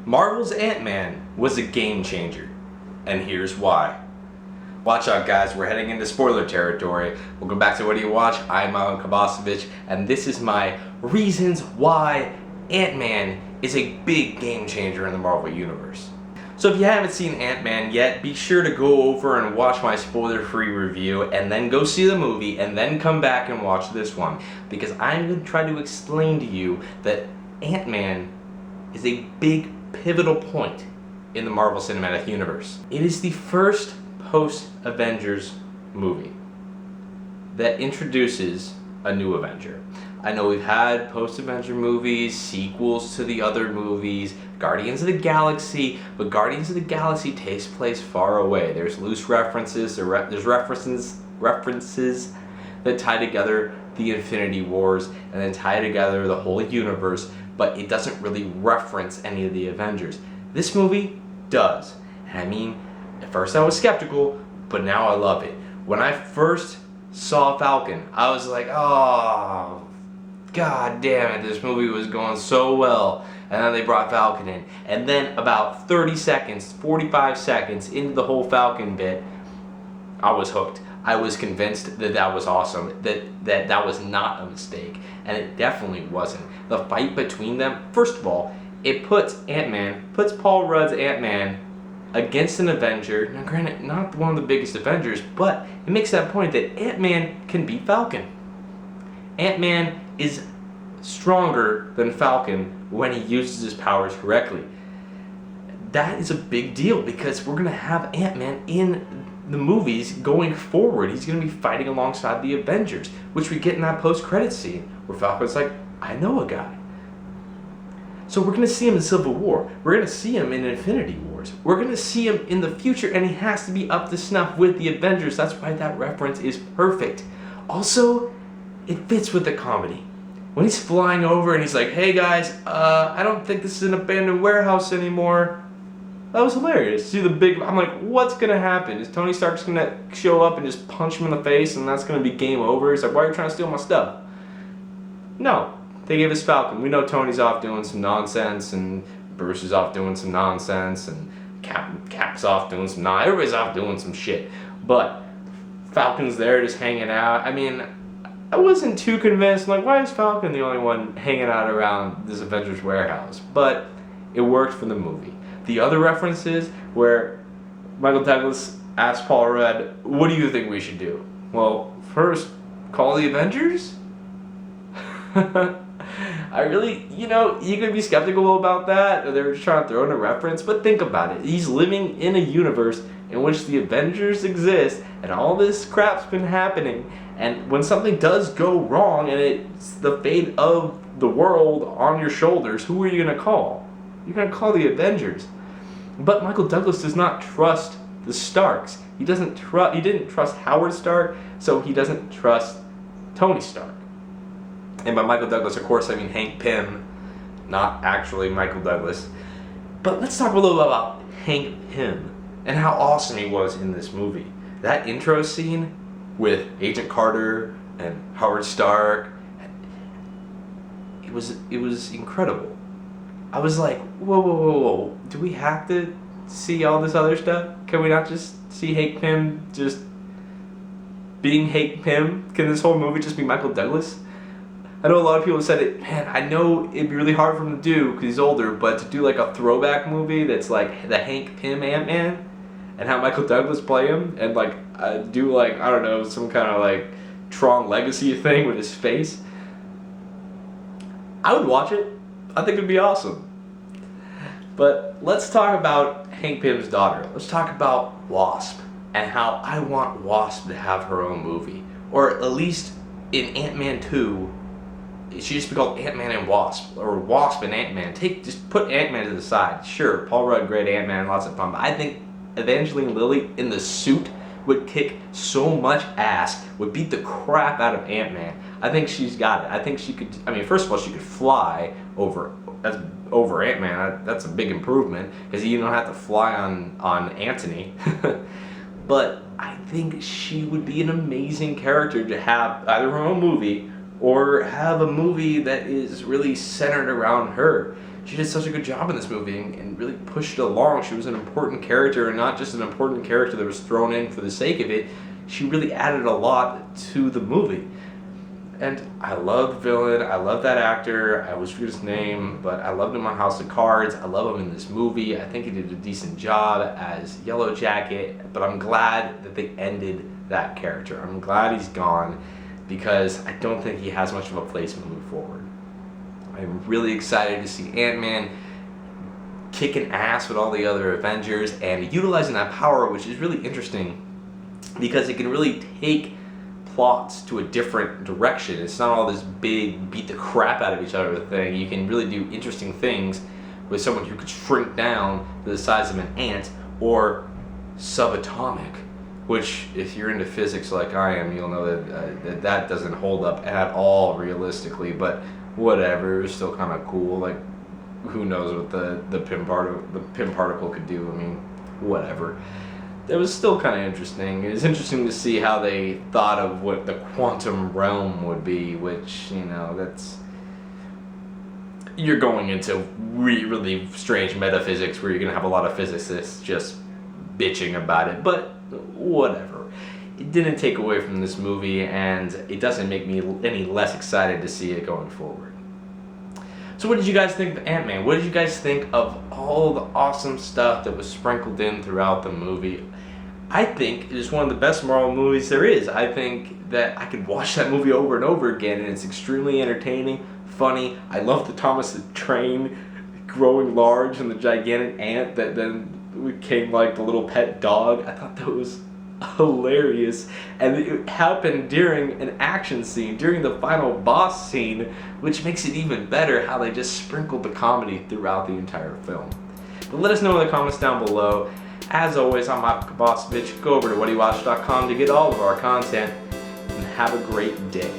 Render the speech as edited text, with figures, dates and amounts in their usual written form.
Marvel's Ant-Man was a game changer, and here's why. Watch out, guys, we're heading into spoiler territory. Welcome back to What Do You Watch? I'm Kovacevich, and this is my reasons why Ant-Man is a big game changer in the Marvel Universe. So if you haven't seen Ant-Man yet, be sure to go over and watch my spoiler-free review, and then go see the movie, and then come back and watch this one. Because I'm going to try to explain to you that Ant-Man is a big pivotal point in the Marvel Cinematic Universe. It is the first post-Avengers movie that introduces a new Avenger. I know we've had post-Avenger movies, sequels to the other movies, Guardians of the Galaxy, but Guardians of the Galaxy takes place far away. There's loose references, there's references that tie together the Infinity Wars and then tie together the whole universe, but it doesn't really reference any of the Avengers. This movie does. And I mean, at first I was skeptical, but now I love it. When I first saw Falcon, I was like, oh, god damn it, this movie was going so well. And then they brought Falcon in. And then about 30 seconds, 45 seconds into the whole Falcon bit, I was hooked. I was convinced that that was awesome, that was not a mistake. And it definitely wasn't. The fight between them, first of all, it puts Paul Rudd's Ant-Man against an Avenger. Now granted, not one of the biggest Avengers, but it makes that point that Ant-Man can beat Falcon. Ant-Man is stronger than Falcon when he uses his powers correctly. That is a big deal because we're going to have Ant-Man in the movies going forward. He's going to be fighting alongside the Avengers, which we get in that post-credits scene where Falcon's like, I know a guy. So we're going to see him in Civil War. We're going to see him in Infinity Wars. We're going to see him in the future, and he has to be up to snuff with the Avengers. That's why that reference is perfect. Also, it fits with the comedy. When he's flying over and he's like, hey guys, I don't think this is an abandoned warehouse anymore. That was hilarious. See the big, I'm like, what's gonna happen? Is Tony Stark just gonna show up and just punch him in the face and that's gonna be game over? He's like, why are you trying to steal my stuff? No, they gave us Falcon. We know Tony's off doing some nonsense and Bruce is off doing some nonsense and Cap's off doing some nonsense. Everybody's off doing some shit. But Falcon's there just hanging out. I mean, I wasn't too convinced. I'm like, why is Falcon the only one hanging out around this Avengers warehouse? But it worked for the movie. The other references where Michael Douglas asked Paul Rudd, what do you think we should do? Well, first, call the Avengers? I really, you could be skeptical about that, or they're just trying to throw in a reference, but think about it. He's living in a universe in which the Avengers exist, and all this crap's been happening, and when something does go wrong, and it's the fate of the world on your shoulders, who are you going to call? You're going to call the Avengers. But Michael Douglas does not trust the Starks. He didn't trust Howard Stark, so he doesn't trust Tony Stark. And by Michael Douglas, of course, I mean Hank Pym, not actually Michael Douglas. But let's talk a little bit about Hank Pym and how awesome he was in this movie. That intro scene with Agent Carter and Howard Stark, it was incredible. I was like, whoa, do we have to see all this other stuff? Can we not just see Hank Pym just being Hank Pym? Can this whole movie just be Michael Douglas? I know a lot of people have said it, man, I know it'd be really hard for him to do because he's older, but to do like a throwback movie that's like the Hank Pym Ant-Man and have Michael Douglas play him and like do like, I don't know, some kind of like Tron Legacy thing with his face. I would watch it. I think it'd be awesome. But let's talk about Hank Pym's daughter. Let's talk about Wasp and how I want Wasp to have her own movie. Or at least in Ant-Man 2, it should just be called Ant-Man and Wasp, or Wasp and Ant-Man. Just put Ant-Man to the side. Sure, Paul Rudd, great Ant-Man, lots of fun. But I think Evangeline Lilly in the suit would kick so much ass, would beat the crap out of Ant-Man. I think she's got it. I think she could, first of all, she could fly over Ant-Man. That's a big improvement, because you don't have to fly on Anthony. But I think she would be an amazing character to have either her own movie or have a movie that is really centered around her. she did such a good job in this movie and really pushed it along. She was an important character, and not just an important character that was thrown in for the sake of it. She really added a lot to the movie. And I love the villain, I love that actor, I always forget his name, but I loved him on House of Cards, I love him in this movie. I think he did a decent job as Yellow Jacket, but I'm glad that they ended that character. I'm glad he's gone, because I don't think he has much of a place moving forward. I'm really excited to see Ant-Man kicking ass with all the other Avengers and utilizing that power, which is really interesting because it can really take plots to a different direction. It's not all this big beat the crap out of each other thing. You can really do interesting things with someone who could shrink down to the size of an ant or subatomic, which if you're into physics like I am, you'll know that that doesn't hold up at all realistically, but whatever, it's still kind of cool. Like, who knows what the Pym particle could do. I mean, whatever. It was still kind of interesting. It was interesting to see how they thought of what the quantum realm would be, which, you know, that's... You're going into really strange metaphysics where you're going to have a lot of physicists just bitching about it, but whatever. It didn't take away from this movie, and it doesn't make me any less excited to see it going forward. So what did you guys think of Ant-Man? What did you guys think of all the awesome stuff that was sprinkled in throughout the movie? I think it is one of the best Marvel movies there is. I think that I could watch that movie over and over again, and it's extremely entertaining, funny. I love the Thomas the Train growing large and the gigantic ant that then became like the little pet dog. I thought that was hilarious, and it happened during an action scene, during the final boss scene, which makes it even better how they just sprinkled the comedy throughout the entire film. But let us know in the comments down below. As always, I'm Kovacevich. Go over to whatdowatch.com to get all of our content, and have a great day.